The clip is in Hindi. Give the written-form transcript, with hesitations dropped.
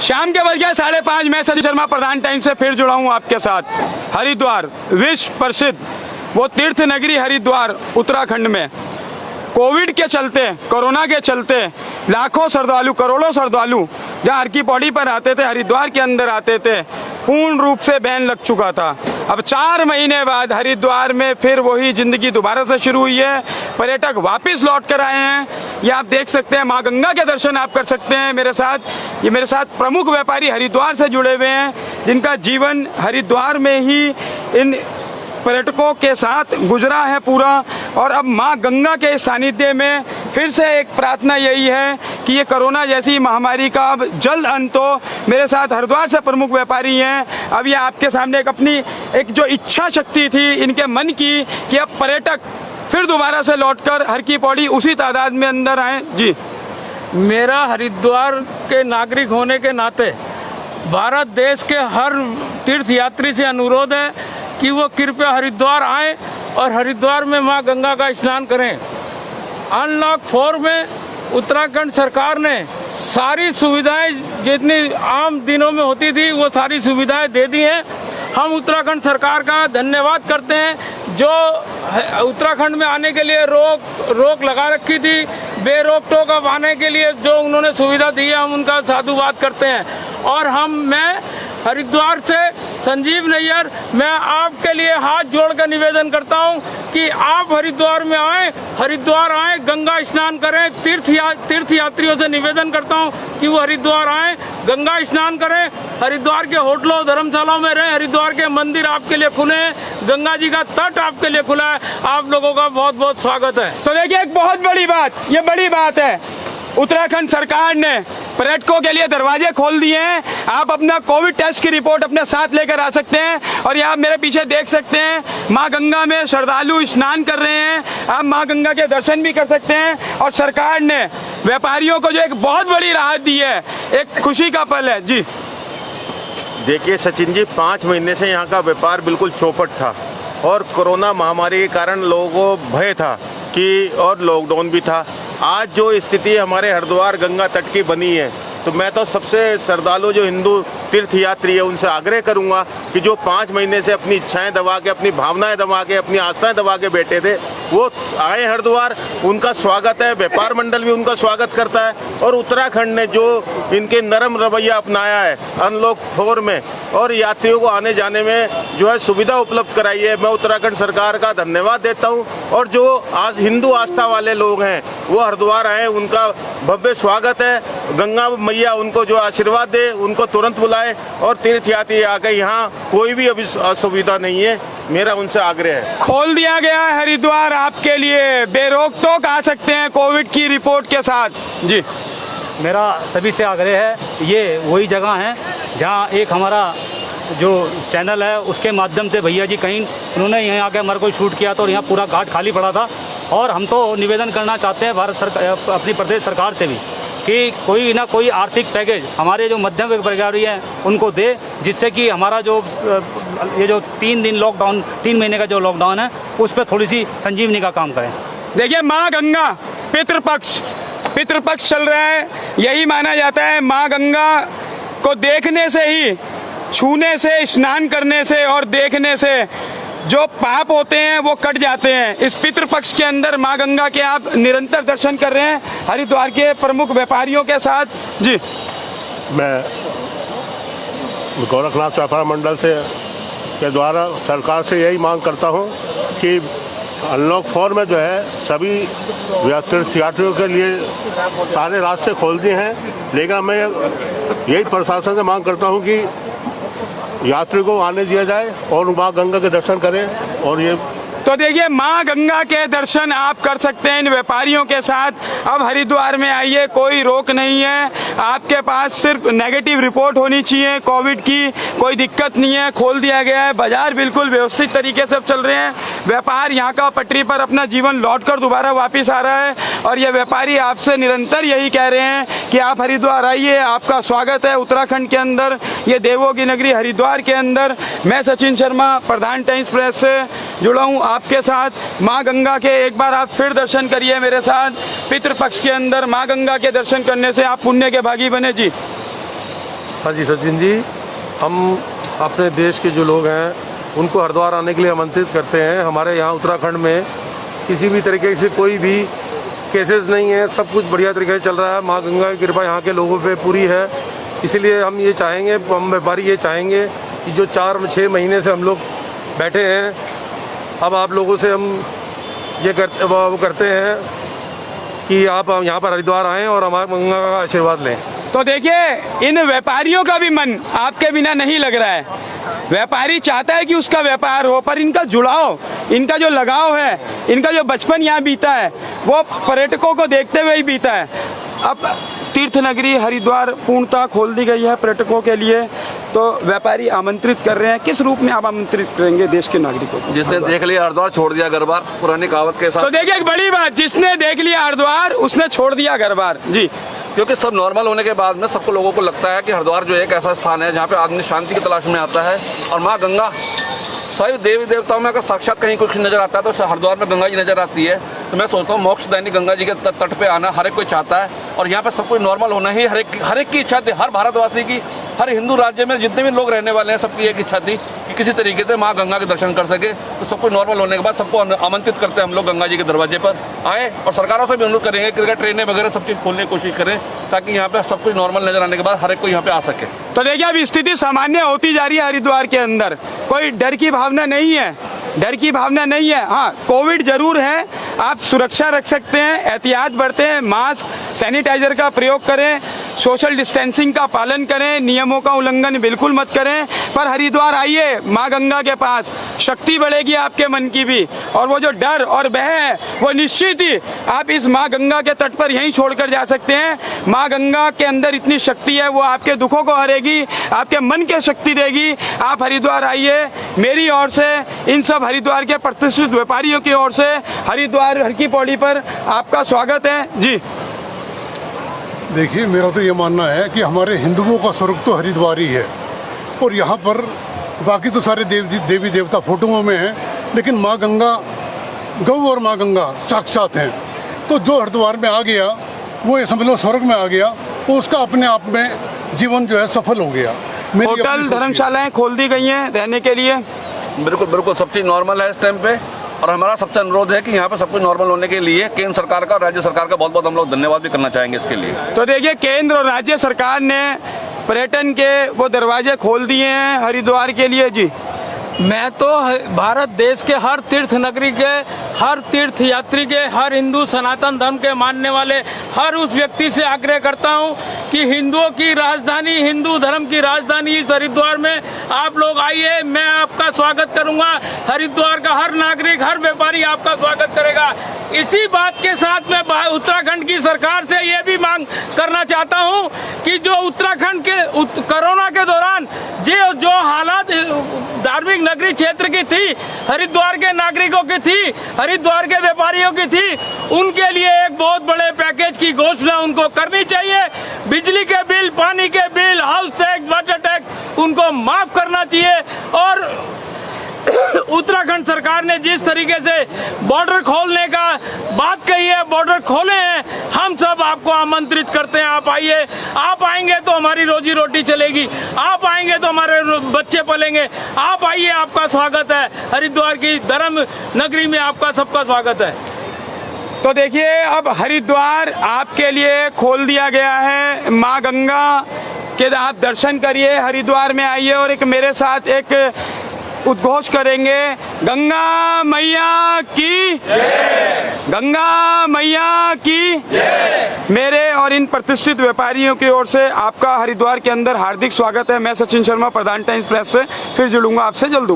शाम के बज गए 5:30। मैं सचिन शर्मा प्रधान टाइम्स से फिर जुड़ा हूँ आपके साथ। हरिद्वार विश्व प्रसिद्ध वो तीर्थ नगरी हरिद्वार उत्तराखंड में कोविड के चलते, कोरोना के चलते लाखों श्रद्धालु, करोड़ों श्रद्धालु जहाँ हर की पौड़ी पर आते थे, हरिद्वार के अंदर आते थे, पूर्ण रूप से बैन लग चुका था। अब 4 महीने बाद हरिद्वार में फिर वही जिंदगी दोबारा से शुरू हुई है। पर्यटक वापस लौट कर आए हैं। ये आप देख सकते हैं, माँ गंगा के दर्शन आप कर सकते हैं मेरे साथ। ये मेरे साथ प्रमुख व्यापारी हरिद्वार से जुड़े हुए हैं, जिनका जीवन हरिद्वार में ही इन पर्यटकों के साथ गुजरा है पूरा। और अब माँ गंगा के सानिध्य में फिर से एक प्रार्थना यही है कि ये कोरोना जैसी महामारी का अब जल्द अंत हो। मेरे साथ हरिद्वार से प्रमुख व्यापारी हैं। अब ये आपके सामने एक जो इच्छा शक्ति थी इनके मन की कि अब पर्यटक फिर दोबारा से लौटकर हर की पौड़ी उसी तादाद में अंदर आए। जी, मेरा हरिद्वार के नागरिक होने के नाते भारत देश के हर तीर्थ यात्री से अनुरोध है कि वो कृपया हरिद्वार आएं और हरिद्वार में मां गंगा का स्नान करें। अनलॉक 4 में उत्तराखंड सरकार ने सारी सुविधाएं जितनी आम दिनों में होती थी वो सारी सुविधाएं दे दी हैं। हम उत्तराखंड सरकार का धन्यवाद करते हैं जो उत्तराखंड में आने के लिए रोक लगा रखी थी, बेरोक टोक अब आने के लिए जो उन्होंने सुविधा दी है हम उनका साधुवाद करते हैं। और मैं हरिद्वार से संजीव नैयर, मैं आपके लिए हाथ जोड़कर निवेदन करता हूं कि आप हरिद्वार में आएं, हरिद्वार आएं, गंगा स्नान करें। तीर्थ यात्रियों से निवेदन करता हूं कि वो हरिद्वार आएं, गंगा स्नान करें, हरिद्वार के होटलों धर्मशालाओं में रहें। हरिद्वार के मंदिर आपके लिए खुले हैं, गंगा जी का तट आपके लिए खुला है। आप लोगों का बहुत बहुत स्वागत है। तो देखिए, एक बहुत बड़ी बात, ये बड़ी बात है, उत्तराखंड सरकार ने पर्यटकों के लिए दरवाजे खोल दिए हैं। आप अपना कोविड टेस्ट की रिपोर्ट अपने साथ लेकर आ सकते हैं। और ये आप मेरे पीछे देख सकते हैं, माँ गंगा में श्रद्धालु स्नान कर रहे हैं। आप माँ गंगा के दर्शन भी कर सकते हैं। और सरकार ने व्यापारियों को जो एक बहुत बड़ी राहत दी है, एक खुशी का पल है। जी देखिए सचिन जी, 5 महीने से यहाँ का व्यापार बिल्कुल चौपट था और कोरोना महामारी के कारण लोगों को भय था कि और लॉकडाउन भी था। आज जो स्थिति हमारे हरिद्वार गंगा तट की बनी है, तो मैं तो सबसे श्रद्धालु जो हिंदू तीर्थ यात्री है उनसे आग्रह करूंगा कि जो 5 महीने से अपनी इच्छाएं दबा के, अपनी भावनाएं दबा के, अपनी आस्थाएं दबा के बैठे थे, वो आए हरिद्वार। उनका स्वागत है, व्यापार मंडल भी उनका स्वागत करता है। और उत्तराखंड ने जो इनके नरम रवैया अपनाया है अनलॉक 4 में और यात्रियों को आने जाने में जो है सुविधा उपलब्ध कराई है, मैं उत्तराखंड सरकार का धन्यवाद देता हूँ। और जो आज हिंदू आस्था वाले लोग हैं वो हरिद्वार आए, उनका भव्य स्वागत है। गंगा मैया उनको जो आशीर्वाद दे, उनको तुरंत बुलाए और तीर्थ यात्री आकर यहाँ कोई भी अभी असुविधा नहीं है, मेरा उनसे आग्रह है। खोल दिया गया है हरिद्वार आपके लिए, बेरोक टोक आ सकते हैं कोविड की रिपोर्ट के साथ। जी, मेरा सभी से आग्रह है, ये वही जगह है जहाँ एक हमारा जो चैनल है उसके माध्यम से भैया जी कहीं उन्होंने यहाँ आके हमारे को शूट किया था और यहाँ पूरा घाट खाली पड़ा था। और हम तो निवेदन करना चाहते हैं भारत सरकार, अपनी प्रदेश सरकार से भी कि कोई ना कोई आर्थिक पैकेज हमारे जो मध्यम वर्ग व्यापारी हैं उनको दे, जिससे कि हमारा जो ये जो 3 महीने का जो लॉकडाउन है उस पर थोड़ी सी संजीवनी का काम करें। देखिए, माँ गंगा पितृपक्ष चल रहा है। यही माना जाता है माँ गंगा को देखने से ही, छूने से, स्नान करने से और देखने से जो पाप होते हैं वो कट जाते हैं। इस पितृपक्ष के अंदर माँ गंगा के आप निरंतर दर्शन कर रहे हैं हरिद्वार के प्रमुख व्यापारियों के साथ। जी, मैं गोरखनाथ व्यापार मंडल के द्वारा सरकार से यही मांग करता हूँ कि अनलॉक 4 में जो है सभी तीर्थ यात्रियों के लिए सारे रास्ते खोल दिए हैं, लेकिन मैं यही प्रशासन से मांग करता हूँ कि यात्री को आने दिया जाए और माँ गंगा के दर्शन करें। और ये तो देखिए, माँ गंगा के दर्शन आप कर सकते हैं इन व्यापारियों के साथ। अब हरिद्वार में आइए, कोई रोक नहीं है। आपके पास सिर्फ नेगेटिव रिपोर्ट होनी चाहिए कोविड की, कोई दिक्कत नहीं है। खोल दिया गया है, बाजार बिल्कुल व्यवस्थित तरीके से चल रहे हैं। व्यापार यहाँ का पटरी पर अपना जीवन लौटकर दोबारा वापस आ रहा है। और ये व्यापारी आपसे निरंतर यही कह रहे हैं कि आप हरिद्वार आइए, आपका स्वागत है उत्तराखंड के अंदर, ये देवों की नगरी हरिद्वार के अंदर। मैं सचिन शर्मा प्रधान टाइम्स प्रेस से जुड़ा हूँ आपके साथ। माँ गंगा के एक बार आप फिर दर्शन करिए मेरे साथ। पितृपक्ष के अंदर माँ गंगा के दर्शन करने से आप पुण्य के भागी बने। जी। हाँ जी सचिन जी, हम अपने देश के जो लोग हैं उनको हरिद्वार आने के लिए आमंत्रित करते हैं। हमारे यहाँ उत्तराखंड में किसी भी तरीके से कोई भी केसेस नहीं है, सब कुछ बढ़िया तरीके से चल रहा है। माँ गंगा की कृपा यहाँ के लोगों पे पूरी है। इसलिए हम ये चाहेंगे, हम व्यापारी ये चाहेंगे कि जो 4-6 महीने से हम लोग बैठे हैं, अब आप लोगों से हम ये करते हैं कि आप यहाँ पर हरिद्वार आएँ और हमारे गंगा का आशीर्वाद लें। तो देखिए, इन व्यापारियों का भी मन आपके बिना नहीं लग रहा है। व्यापारी चाहता है कि उसका व्यापार हो, पर इनका जुड़ाव, इनका जो लगाव है, इनका जो बचपन यहाँ बीता है, वो पर्यटकों को देखते हुए ही बीता है। अब तीर्थ नगरी हरिद्वार पूर्णतः खोल दी गई है पर्यटकों के लिए, तो व्यापारी आमंत्रित कर रहे हैं। किस रूप में आप आमंत्रित करेंगे देश के नागरिकों को? जिसने देख लिया हरिद्वार छोड़ दिया घर बार, पुरानी कहावत के साथ। तो देखिए, एक बड़ी बात, जिसने देख लिया हरिद्वार उसने छोड़ दिया घर बार जी। क्योंकि सब नॉर्मल होने के बाद में सबको लोगों को लगता है कि हरिद्वार जो एक ऐसा स्थान है जहाँ पे आदमी शांति की तलाश में आता है। और माँ गंगा, सभी देवी देवताओं में अगर साक्षात कहीं कुछ नजर आता है तो हरिद्वार में गंगा जी नजर आती है। तो मैं सोचता हूँ मोक्षदायिनी गंगा जी के तट पे आना हर एक कोई चाहता है, और यहाँ पे सब कुछ नॉर्मल होना ही हर एक की इच्छा थी। हर भारतवासी की, हर हिंदू राज्य में जितने भी लोग रहने वाले हैं, सबकी एक इच्छा थी कि किसी तरीके से माँ गंगा के दर्शन कर सके। तो सब कुछ नॉर्मल होने के बाद सबको आमंत्रित करते हैं हम लोग गंगा जी के दरवाजे पर आए, और सरकारों से भी अनुरोध करेंगे कि ट्रेनें वगैरह सब चीज़ खोलने की कोशिश करें, ताकि यहाँ पे सब कुछ नॉर्मल नजर आने के बाद हर एक को यहाँ पे आ सके। तो देखिए, अब स्थिति सामान्य होती जा रही है हरिद्वार के अंदर, कोई डर की भावना नहीं है, डर की भावना नहीं है। हाँ, कोविड जरूर है, आप सुरक्षा रख सकते हैं, एहतियात बरतें, मास्क सैनिटाइजर का प्रयोग करें, सोशल डिस्टेंसिंग का पालन करें, नियमों का उल्लंघन बिल्कुल मत करें। पर हरिद्वार आइए, माँ गंगा के पास शक्ति बढ़ेगी आपके मन की भी, और वो जो डर और भय है वो निश्चित ही आप इस माँ गंगा के तट पर यहीं छोड़कर जा सकते हैं। माँ गंगा के अंदर इतनी शक्ति है, वो आपके दुखों को हरेगी, आपके मन के शक्ति देगी। आप हरिद्वार आइए। मेरी ओर से, इन सब हरिद्वार के प्रतिष्ठित व्यापारियों की ओर से हरिद्वार हर की पौड़ी पर आपका स्वागत है जी। देखिए, मेरा तो ये मानना है कि हमारे हिंदुओं का स्वर्ग तो हरिद्वार ही है, और यहाँ पर बाकी तो सारे देवी देवता फोटोओं में हैं, लेकिन माँ गंगा, गौ और माँ गंगा साक्षात हैं। तो जो हरिद्वार में आ गया वो ये समझ लो स्वर्ग में आ गया, तो उसका अपने आप में जीवन जो है सफल हो गया। होटल धर्मशालाएं खोल दी गई हैं रहने के लिए। बिल्कुल बिल्कुल, सब चीज़ नॉर्मल है इस टाइम पे, और हमारा सबसे अनुरोध है कि यहाँ पे सब कुछ नॉर्मल होने के लिए केंद्र सरकार का और राज्य सरकार का बहुत बहुत हम लोग धन्यवाद भी करना चाहेंगे इसके लिए। तो देखिए, केंद्र और राज्य सरकार ने पर्यटन के वो दरवाजे खोल दिए हैं हरिद्वार के लिए जी। मैं तो भारत देश के हर तीर्थ नगरी के, हर तीर्थ यात्री के, हर हिंदू सनातन धर्म के मानने वाले हर उस व्यक्ति से आग्रह करता हूं कि हिंदुओं की राजधानी, हिंदू धर्म की राजधानी इस हरिद्वार में आप लोग आइए। मैं आपका स्वागत करूंगा। हरिद्वार का हर नागरिक, हर व्यापारी आपका स्वागत करेगा। इसी बात के साथ मैं उत्तराखंड की सरकार से ये भी मांग करना चाहता हूं कि जो उत्तराखंड के कोरोना के दौरान जो हालात धार्मिक नगरी क्षेत्र की थी, हरिद्वार के नागरिकों की थी, हरिद्वार के व्यापारियों की थी, उनके लिए एक बहुत बड़े पैकेज की घोषणा उनको करनी चाहिए। बिजली के बिल, पानी के bill, house tax, water tax उनको माफ करना चाहिए। और उत्तराखंड सरकार ने जिस तरीके से बॉर्डर खोलने का बात कही है, बॉर्डर खोले हैं, हम सब आपको आमंत्रित करते हैं। आप आइए। आप आएंगे तो हमारी रोजी रोटी चलेगी, आप आएंगे तो हमारे बच्चे पलेंगे। आप आइए, आपका स्वागत है। हरिद्वार की धर्म नगरी में आपका सबका स्वागत है। तो देखिए, अब हरिद्वार आपके लिए खोल दिया गया है। माँ गंगा के आप दर्शन करिए, हरिद्वार में आइए, और एक मेरे साथ एक उद्घोष करेंगे, गंगा मैया की जय, गंगा मैया की जय। मेरे और इन प्रतिष्ठित व्यापारियों की ओर से आपका हरिद्वार के अंदर हार्दिक स्वागत है। मैं सचिन शर्मा, प्रधान टाइम्स प्रेस से फिर जुड़ूंगा आपसे जल्द।